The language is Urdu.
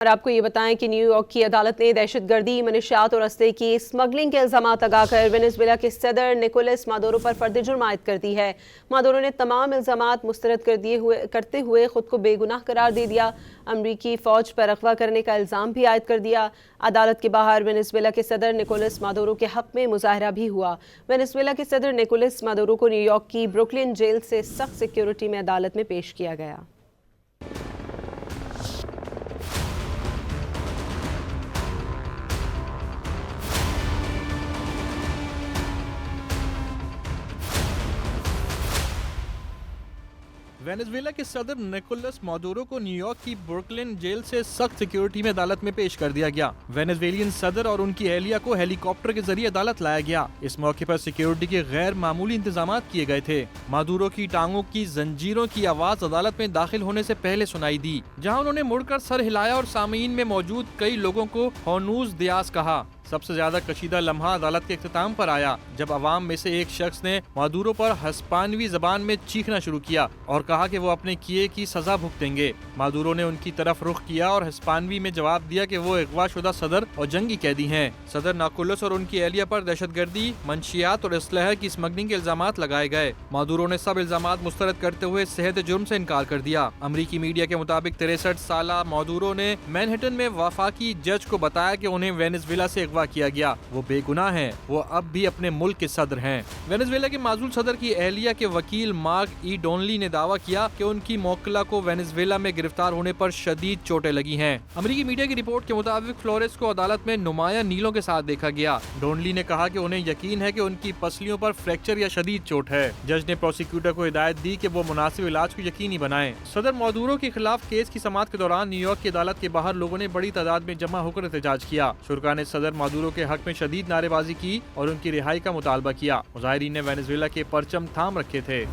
اور آپ کو یہ بتائیں کہ نیو یارک کی عدالت نے دہشت گردی، منشیات اور اسلحے کی اسمگلنگ کے الزامات لگا کر وینزویلا کے صدر نکولس مادورو پر فرد جرم عائد کر دی ہے۔ مادورو نے تمام الزامات مسترد کرتے ہوئے خود کو بے گناہ قرار دے دیا۔ امریکی فوج پر اغوا کرنے کا الزام بھی عائد کر دیا۔ عدالت کے باہر وینزویلا کے صدر نکولس مادورو کے حق میں مظاہرہ بھی ہوا۔ وینزویلا کے صدر نکولس مادورو کو نیو یارک کی بروکلن جیل سے سخت سیکیورٹی میں عدالت میں پیش کیا گیا۔ وینزویلا کے صدر نکولس مادورو کو نیو یارک کی بروکلن جیل سے سخت سیکیورٹی میں عدالت میں پیش کر دیا گیا۔ وینزویلین صدر اور ان کی اہلیہ کو ہیلی کاپٹر کے ذریعے عدالت لایا گیا۔ اس موقع پر سیکیورٹی کے غیر معمولی انتظامات کیے گئے تھے۔ مادورو کی ٹانگوں کی زنجیروں کی آواز عدالت میں داخل ہونے سے پہلے سنائی دی، جہاں انہوں نے مڑ کر سر ہلایا اور سامعین میں موجود کئی لوگوں کو ہونوز دیاز کہا۔ سب سے زیادہ کشیدہ لمحہ عدالت کے اختتام پر آیا، جب عوام میں سے ایک شخص نے مادورو پر ہسپانوی زبان میں چیخنا شروع کیا اور کہا کہ وہ اپنے کیے کی سزا بھگتیں گے۔ مادورو نے ان کی طرف رخ کیا اور ہسپانوی میں جواب دیا کہ وہ اغوا شدہ صدر اور جنگی قیدی ہیں۔ صدر نکولس اور ان کی اہلیہ پر دہشت گردی، منشیات اور اسلحے کی اسمگلنگ کے الزامات لگائے گئے۔ مادورو نے سب الزامات مسترد کرتے ہوئے صحت جرم سے انکار کر دیا۔ امریکی میڈیا کے مطابق 63 سالہ مادورو نے مینہٹن میں وفاقی جج کو بتایا کہ انہیں وینزویلا سے اغوا کیا گیا، وہ بے گناہ ہیں، وہ اب بھی اپنے ملک کے صدر ہیں۔ وینزویلا کے معزول صدر کی اہلیہ کے وکیل مارک ای ڈونلی نے دعویٰ کیا کہ ان کی موکلہ کو وینزویلا میں گرفتار ہونے پر شدید چوٹیں لگی ہیں۔ امریکی میڈیا کی رپورٹ کے مطابق فلورس کو عدالت میں نمایاں نیلوں کے ساتھ دیکھا گیا۔ ڈونلی نے کہا کہ انہیں یقین ہے کہ ان کی پسلیوں پر فریکچر یا شدید چوٹ ہے۔ جج نے پروسیکیوٹر کو ہدایت دی کہ وہ مناسب علاج کو یقینی بنائیں۔ صدر مادورو کے خلاف کیس کی سماعت کے دوران نیو یارک کی عدالت کے باہر لوگوں نے بڑی تعداد میں جمع ہو کر احتجاج کیا۔ شرکاء نے صدر مادورو کے حق میں شدید نعرے بازی کی اور ان کی رہائی کا مطالبہ کیا۔ مظاہرین نے وینزویلا کے پرچم تھام رکھے تھے۔